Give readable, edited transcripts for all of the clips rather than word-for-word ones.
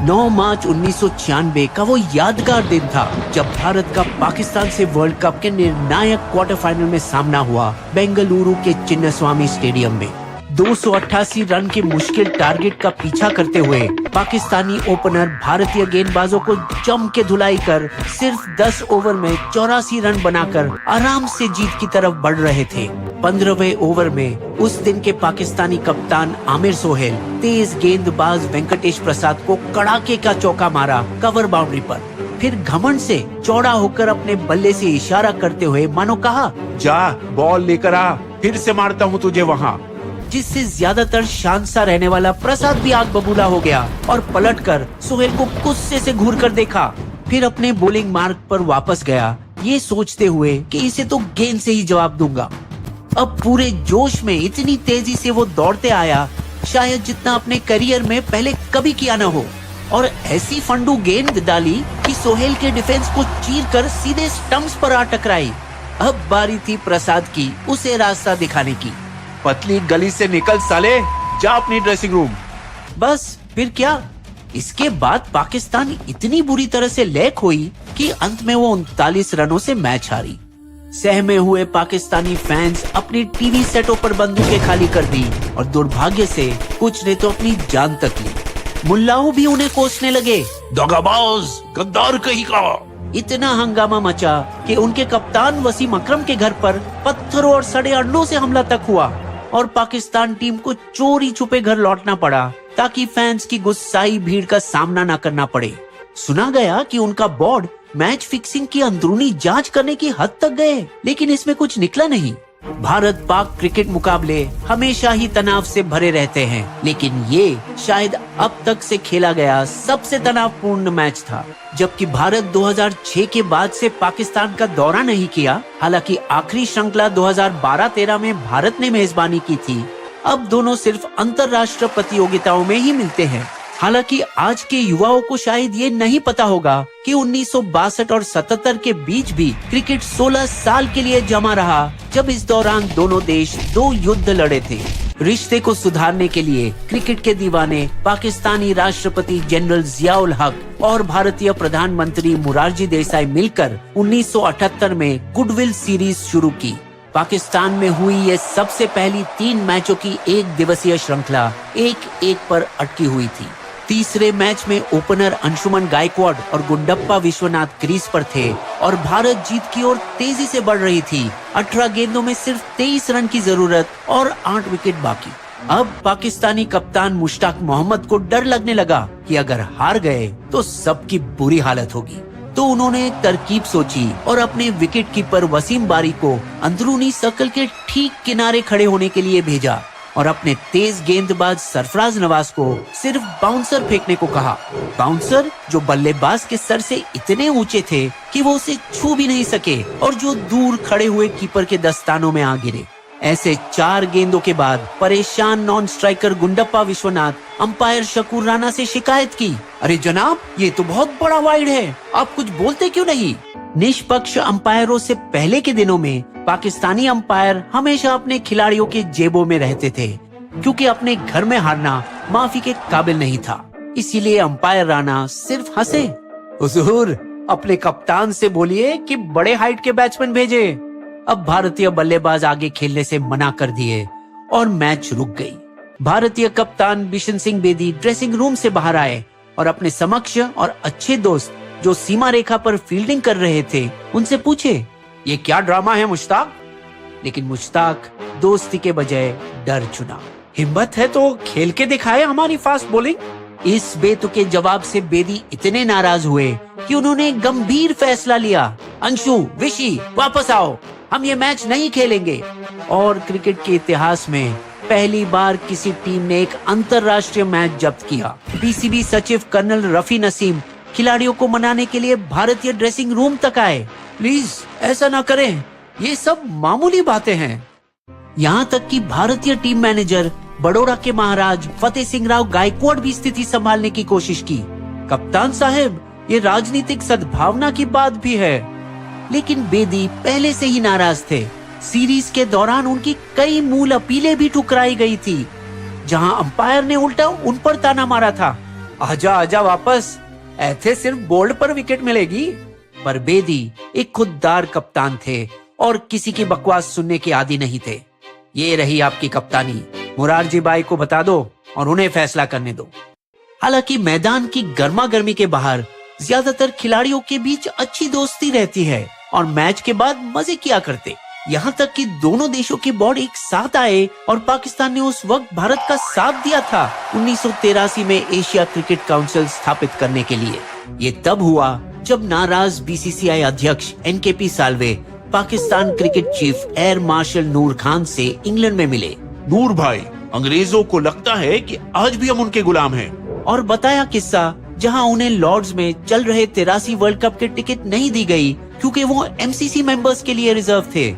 9 मार्च 1996 का वो यादगार दिन था जब भारत का पाकिस्तान से वर्ल्ड कप के निर्णायक क्वार्टर फाइनल में सामना हुआ बेंगलुरु के चिन्नास्वामी स्टेडियम में। 288 रन के मुश्किल टारगेट का पीछा करते हुए पाकिस्तानी ओपनर भारतीय गेंदबाजों को जम के धुलाई कर सिर्फ 10 ओवर में 84 रन बनाकर आराम से जीत की तरफ बढ़ रहे थे। 15वें ओवर में उस दिन के पाकिस्तानी कप्तान आमिर सोहेल तेज गेंदबाज वेंकटेश प्रसाद को कड़ाके का चौका मारा कवर बाउंड्री पर। फिर घमंड से चौड़ा होकर अपने बल्ले से इशारा करते हुए मानो कहा, जा बॉल लेकर आ, फिर से मारता हूँ तुझे वहाँ। जिससे ज्यादातर शांत सा रहने वाला प्रसाद भी आग बबूला हो गया और पलटकर सोहेल को गुस्से से घूर कर देखा। फिर अपने बॉलिंग मार्ग पर वापस गया, ये सोचते हुए कि इसे तो गेंद से ही जवाब दूंगा। अब पूरे जोश में इतनी तेजी से वो दौड़ते आया, शायद जितना अपने करियर में पहले कभी किया न हो, और ऐसी फंडू गेंद डाली कि सोहेल के डिफेंस को चीरकर सीधे स्टंप्स पर आ टकराई। अब बारी थी प्रसाद की उसे रास्ता दिखाने की। पतली गली से निकल साले, जा अपनी ड्रेसिंग रूम। बस फिर क्या, इसके बाद पाकिस्तान इतनी बुरी तरह से लैक हुई कि अंत में वो 39 रनों से मैच हारी। सहमे हुए पाकिस्तानी फैंस अपनी टीवी सेटों पर बंदूकें खाली कर दी और दुर्भाग्य से कुछ ने तो अपनी जान तक ली। मुल्लाओं भी उन्हें कोसने लगे, दगाबाज, गद्दार कहीं का। इतना हंगामा मचा कि उनके कप्तान वसीम अकरम के घर पर पत्थरों और सड़े अंडों से हमला तक हुआ और पाकिस्तान टीम को चोरी छुपे घर लौटना पड़ा ताकि फैंस की गुस्साई भीड़ का सामना न करना पड़े। सुना गया कि उनका बोर्ड मैच फिक्सिंग की अंदरूनी जांच करने की हद तक गए, लेकिन इसमें कुछ निकला नहीं। भारत पाक क्रिकेट मुकाबले हमेशा ही तनाव से भरे रहते हैं, लेकिन ये शायद अब तक से खेला गया सबसे तनावपूर्ण मैच था। जबकि भारत 2006 के बाद से पाकिस्तान का दौरा नहीं किया, हालांकि आखिरी श्रृंखला 2012-13 में भारत ने मेजबानी की थी, अब दोनों सिर्फ अंतर्राष्ट्रीय प्रतियोगिताओं में ही मिलते हैं। हालांकि आज के युवाओं को शायद ये नहीं पता होगा कि 1962 और 77 के बीच भी क्रिकेट 16 साल के लिए जमा रहा, जब इस दौरान दोनों देश 2 युद्ध लड़े थे। रिश्ते को सुधारने के लिए क्रिकेट के दीवाने पाकिस्तानी राष्ट्रपति जनरल जियाउल हक और भारतीय प्रधानमंत्री मोरारजी देसाई मिलकर 1978 में गुडविल सीरीज शुरू की। पाकिस्तान में हुई ये सबसे पहली 3 मैचों की 1 दिवसीय श्रृंखला 1-1 पर अटकी हुई थी। तीसरे मैच में ओपनर अंशुमन गायकवाड और गुंडप्पा विश्वनाथ क्रीज पर थे और भारत जीत की ओर तेजी से बढ़ रही थी। 18 गेंदों में सिर्फ 23 रन की जरूरत और 8 विकेट बाकी। अब पाकिस्तानी कप्तान मुश्ताक मोहम्मद को डर लगने लगा कि अगर हार गए तो सबकी बुरी हालत होगी। तो उन्होंने एक तरकीब सोची और अपने विकेट कीपर वसीम बारी को अंदरूनी सर्कल के ठीक किनारे खड़े होने के लिए भेजा और अपने तेज गेंदबाज सरफराज नवाज को सिर्फ बाउंसर फेंकने को कहा। बाउंसर जो बल्लेबाज के सर से इतने ऊंचे थे कि वो उसे छू भी नहीं सके और जो दूर खड़े हुए कीपर के दस्तानों में आ गिरे। ऐसे 4 गेंदों के बाद परेशान non striker Gundappa Viswanath umpire Shakoor Rana से शिकायत की, अरे जनाब, ये तो बहुत बड़ा वाइड है, आप कुछ बोलते क्यों नहीं? निष्पक्ष अंपायरों से पहले के दिनों में पाकिस्तानी अंपायर हमेशा अपने खिलाड़ियों के जेबों में रहते थे, क्योंकि अपने घर में हारना माफी के काबिल नहीं था। इसीलिए अंपायर राणा सिर्फ हंसे। हुजूर, अपने कप्तान से बोलिए कि बड़े हाइट के बैट्समैन भेजे। अब भारतीय बल्लेबाज आगे खेलने से मना कर दिए और मैच रुक गई। भारतीय कप्तान बिशन सिंह बेदी ड्रेसिंग रूम से बाहर आए और अपने समक्ष और अच्छे दोस्त जो सीमा रेखा पर फील्डिंग कर रहे थे उनसे पूछे, ये क्या ड्रामा है मुश्ताक? लेकिन मुश्ताक दोस्ती के बजाय डर चुना। हिम्मत है तो खेल के दिखाए हमारी फास्ट बॉलिंग। इस बेतुके जवाब से बेदी इतने नाराज हुए कि उन्होंने एक गंभीर फैसला लिया, अंशु, विशी, वापस आओ, हम ये मैच नहीं खेलेंगे। और क्रिकेट के इतिहास में पहली बार किसी टीम ने एक अंतर्राष्ट्रीय मैच जब्त किया। पीसीबी सचिव कर्नल रफी नसीम खिलाड़ियों को मनाने के लिए भारतीय ड्रेसिंग रूम तक आए। प्लीज ऐसा ना करें, ये सब मामूली बातें हैं। यहाँ तक कि भारतीय टीम मैनेजर बड़ौदा के महाराज फतेह सिंह राव गायकवाड भी स्थिति संभालने की कोशिश की। कप्तान साहब, ये राजनीतिक सद्भावना की बात भी है। लेकिन बेदी पहले से ही नाराज थे। सीरीज के दौरान उनकी कई मूल अपीलें भी ठुकराई गई थी, जहां अंपायर ने उल्टा उन पर ताना मारा था। आजा आजा वापस, ऐसे सिर्फ बोल्ड पर विकेट मिलेगी। पर बेदी एक खुददार कप्तान थे और किसी की बकवास सुनने के आदी नहीं थे। ये रही आपकी कप्तानी, मुरारजी भाई को बता दो और उन्हें फैसला करने दो। हालांकि मैदान की गर्मा गर्मी के बाहर ज्यादातर खिलाड़ियों के बीच अच्छी दोस्ती रहती है और मैच के बाद मजे किया करते। यहाँ तक कि दोनों देशों के बोर्ड एक साथ आए और पाकिस्तान ने उस वक्त भारत का साथ दिया था 1983 में एशिया क्रिकेट काउंसिल स्थापित करने के लिए। ये तब हुआ जब नाराज बीसीसीआई अध्यक्ष NKP Salve Pakistan cricket chief air marshal Noor Khan से इंग्लैंड में मिले। नूर भाई, अंग्रेजों को लगता है कि आज भी हम उनके गुलाम हैं। और बताया किस्सा जहां उन्हें लॉर्ड्स में चल रहे 83 वर्ल्ड कप के टिकट नहीं दी गई क्योंकि वो एमसीसी मेंबर्स के लिए रिजर्व थे।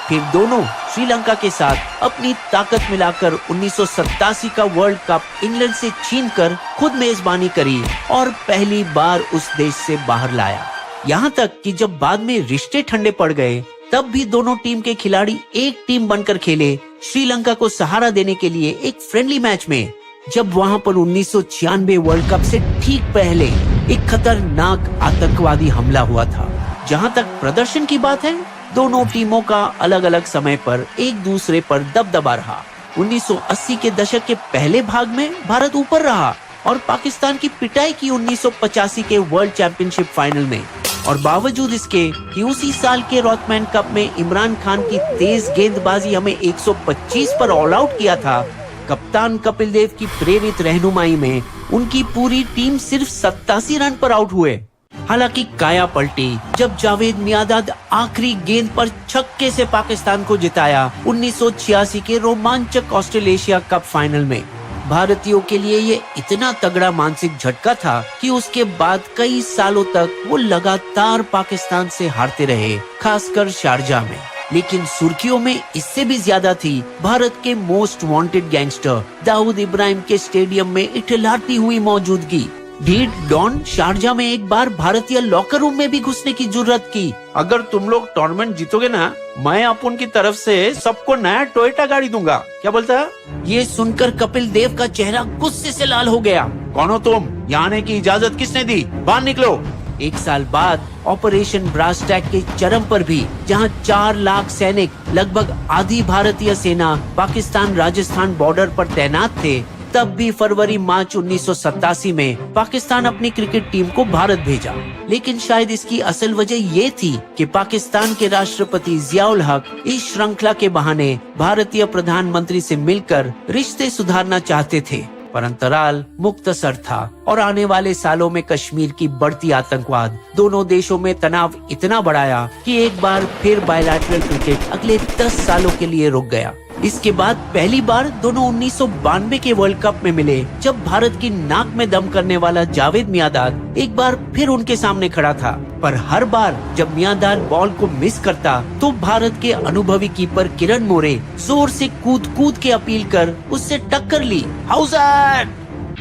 फिर दोनों श्रीलंका के साथ अपनी ताकत मिलाकर 1987 का वर्ल्ड कप इंग्लैंड से छीनकर खुद मेजबानी करी और पहली बार उस देश से बाहर लाया। यहाँ तक कि जब बाद में रिश्ते ठंडे पड़ गए तब भी दोनों टीम के खिलाड़ी एक टीम बनकर खेले श्रीलंका को सहारा देने के लिए एक फ्रेंडली मैच में, जब वहां पर 1996 वर्ल्ड कप से ठीक पहले एक खतरनाक आतंकवादी हमला हुआ था। जहां तक प्रदर्शन की बात है, दोनों टीमों का अलग अलग समय पर एक दूसरे पर दबदबा रहा। 1980 के दशक के पहले भाग में भारत ऊपर रहा और पाकिस्तान की पिटाई की 1985 के वर्ल्ड चैंपियनशिप फाइनल में। और बावजूद इसके कि उसी साल के रॉथमैन कप में इमरान खान की तेज गेंदबाजी हमें 125 पर ऑल आउट किया था, कप्तान कपिल देव की प्रेरित रहनुमाई में उनकी पूरी टीम सिर्फ 87 रन पर आउट हुए। हालांकि काया पलटी जब जावेद मियांदाद आखिरी गेंद पर छक्के से पाकिस्तान को जिताया 1986 के रोमांचक ऑस्ट्रेलेशिया कप फाइनल में। भारतीयों के लिए ये इतना तगड़ा मानसिक झटका था कि उसके बाद कई सालों तक वो लगातार पाकिस्तान से हारते रहे, खासकर शारजाह में। लेकिन सुर्खियों में इससे भी ज्यादा थी भारत के most wanted gangster Dawood Ibrahim के स्टेडियम में इठलाती हुई मौजूदगी। ढीठ डॉन शारजाह में एक बार भारतीय लॉकर रूम में भी घुसने की जुर्रत की। अगर तुम लोग टूर्नामेंट जीतोगे ना, मैं अपन की तरफ से सबको नया टोयोटा गाड़ी दूंगा। क्या बोलता है? ये सुनकर कपिल देव का चेहरा गुस्से से लाल हो गया। कौन हो तुम? यहाँ आने की इजाजत किसने दी? बाहर निकलो। एक साल बाद ऑपरेशन ब्रास टैग के चरम पर भी, जहां 4 लाख सैनिक, लगभग आधी भारतीय सेना पाकिस्तान राजस्थान बॉर्डर पर तैनात थे, तब भी फरवरी मार्च 1987 में पाकिस्तान अपनी क्रिकेट टीम को भारत भेजा। लेकिन शायद इसकी असल वजह ये थी कि पाकिस्तान के राष्ट्रपति जियाउल हक इस श्रृंखला के बहाने भारतीय प्रधानमंत्री से मिलकर रिश्ते सुधारना चाहते थे। पर अंतराल मुख्तसर था और आने वाले सालों में कश्मीर की बढ़ती आतंकवाद दोनों देशों में तनाव इतना बढ़ाया कि एक बार फिर बायलैटरल क्रिकेट अगले 10 सालों के लिए रुक गया। इसके बाद पहली बार दोनों 1992 के वर्ल्ड कप में मिले, जब भारत की नाक में दम करने वाला जावेद मियांदाद एक बार फिर उनके सामने खड़ा था। पर हर बार जब मियांदाद बॉल को मिस करता तो भारत के अनुभवी कीपर किरण मोरे जोर से कूद कूद के अपील कर उससे टक्कर ली। हाउसर!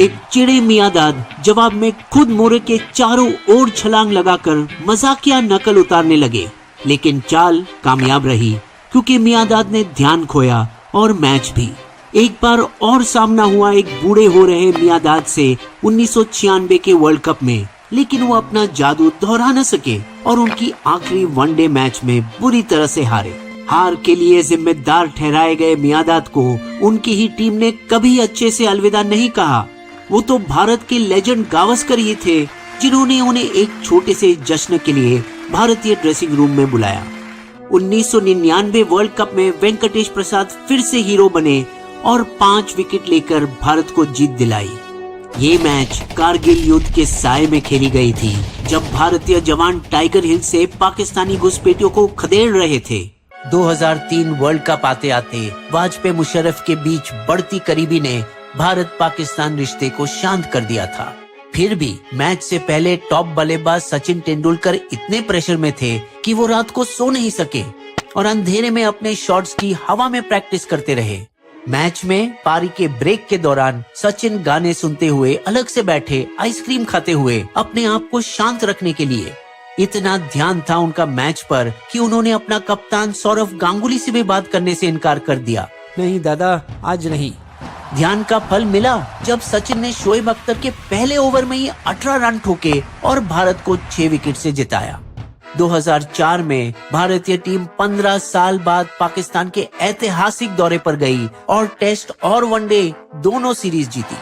एक चिड़े मियांदाद जवाब में खुद मोरे के चारों ओर छलांग लगाकर मजाकिया नकल उतारने लगे। लेकिन चाल कामयाब रही क्योंकि मियांदाद ने ध्यान खोया और मैच भी। एक बार और सामना हुआ एक बूढ़े हो रहे मियांदाद से 1996 के वर्ल्ड कप में, लेकिन वो अपना जादू दोहरा न सके और उनकी आखिरी वनडे मैच में बुरी तरह से हारे। हार के लिए जिम्मेदार ठहराए गए मियांदाद को उनकी ही टीम ने कभी अच्छे से अलविदा नहीं कहा। वो तो भारत के लेजेंड गावस्कर ही थे जिन्होंने उन्हें एक छोटे से जश्न के लिए भारतीय ड्रेसिंग रूम में बुलाया। 1999 वर्ल्ड कप में वेंकटेश प्रसाद फिर से हीरो बने और 5 विकेट लेकर भारत को जीत दिलाई। ये मैच कारगिल युद्ध के साए में खेली गई थी, जब भारतीय जवान टाइगर हिल से पाकिस्तानी घुसपैठियों को खदेड़ रहे थे। 2003 वर्ल्ड कप आते आते वाजपेयी मुशर्रफ के बीच बढ़ती करीबी ने भारत पाकिस्तान रिश्ते को शांत कर दिया था। फिर भी मैच से पहले टॉप बल्लेबाज सचिन तेंदुलकर इतने प्रेशर में थे कि वो रात को सो नहीं सके और अंधेरे में अपने शॉट्स की हवा में प्रैक्टिस करते रहे। मैच में पारी के ब्रेक के दौरान सचिन गाने सुनते हुए अलग से बैठे आइसक्रीम खाते हुए अपने आप को शांत रखने के लिए। इतना ध्यान था उनका मैच पर कि उन्होंने अपना कप्तान सौरव गांगुली से भी बात करने से इनकार कर दिया। नहीं दादा, आज नहीं। ध्यान का फल मिला जब सचिन ने शोएब अख्तर के पहले ओवर में ही 18 रन ठोके और भारत को 6 विकेट से जिताया। 2004 में भारतीय टीम 15 साल बाद पाकिस्तान के ऐतिहासिक दौरे पर गई और टेस्ट और वनडे दोनों सीरीज जीती।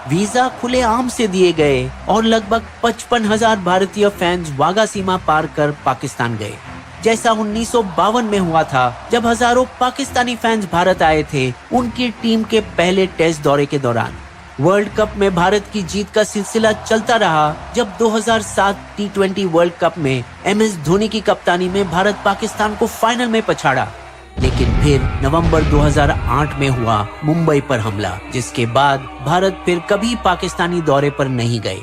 वीजा खुले आम से दिए गए और लगभग 55,000 भारतीय फैंस वाघा सीमा पार कर पाकिस्तान गए, जैसा 1952 में हुआ था जब हजारों पाकिस्तानी फैंस भारत आए थे उनकी टीम के पहले टेस्ट दौरे के दौरान। वर्ल्ड कप में भारत की जीत का सिलसिला चलता रहा जब 2007 T20 वर्ल्ड कप में MS धोनी की कप्तानी में भारत पाकिस्तान को फाइनल में पछाड़ा। लेकिन फिर नवंबर 2008 में हुआ मुंबई पर हमला, जिसके बाद भारत फिर कभी पाकिस्तानी दौरे पर नहीं गए।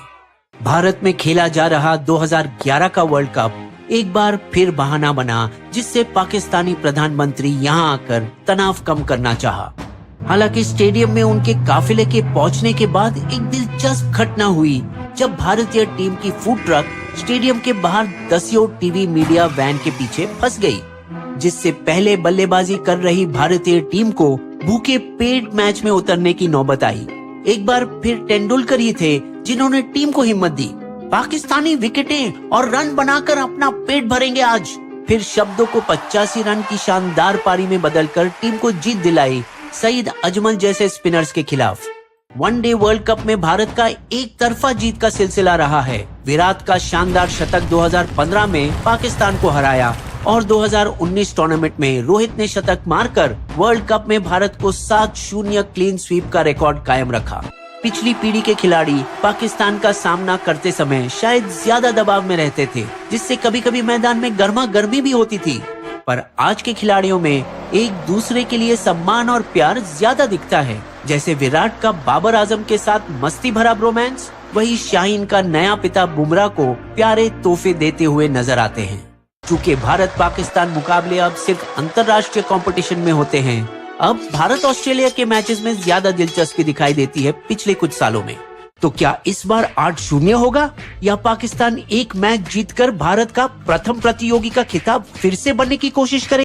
भारत में खेला जा रहा 2011 का वर्ल्ड कप एक बार फिर बहाना बना जिससे पाकिस्तानी प्रधानमंत्री यहां आकर तनाव कम करना चाहा। हालांकि स्टेडियम में उनके काफिले के पहुंचने के बाद एक दिलचस्प घटना हुई जब भारतीय टीम की फूड ट्रक स्टेडियम के बाहर दसियों टीवी मीडिया वैन के पीछे फंस गई, जिससे पहले बल्लेबाजी कर रही भारतीय टीम को भूखे पेट मैच में उतरने की नौबत आई। एक बार फिर तेंदुलकर ही थे जिन्होंने टीम को हिम्मत दी। पाकिस्तानी विकेटें और रन बनाकर अपना पेट भरेंगे आज। फिर शब्दों को 85 रन की शानदार पारी में बदलकर टीम को जीत दिलाई सईद अजमल जैसे स्पिनर्स के खिलाफ। वनडे वर्ल्ड कप में भारत का एक तरफा जीत का सिलसिला रहा है। विराट का शानदार शतक 2015 में पाकिस्तान को हराया और 2019 टूर्नामेंट में रोहित ने शतक मारकर वर्ल्ड कप में भारत को 7-0 क्लीन स्वीप का रिकॉर्ड कायम रखा। पिछली पीढ़ी के खिलाड़ी पाकिस्तान का सामना करते समय शायद ज्यादा दबाव में रहते थे, जिससे कभी कभी मैदान में गर्मा गर्मी भी होती थी। पर आज के खिलाड़ियों में एक दूसरे के लिए सम्मान और प्यार ज्यादा दिखता है। जैसे विराट का बाबर आजम के साथ मस्ती भरा रोमांस, वही शाहीन का नया पिता बुमराह को प्यारे तोहफे देते हुए नजर आते हैं। चूँकि भारत पाकिस्तान मुकाबले अब सिर्फ अंतर्राष्ट्रीय कंपटीशन में होते हैं, अब भारत ऑस्ट्रेलिया के मैचेस में ज्यादा दिलचस्पी दिखाई देती है पिछले कुछ सालों में। तो क्या इस बार 8-0 होगा या पाकिस्तान एक मैच जीतकर भारत का प्रथम प्रतियोगी का खिताब फिर से बनने की कोशिश करे?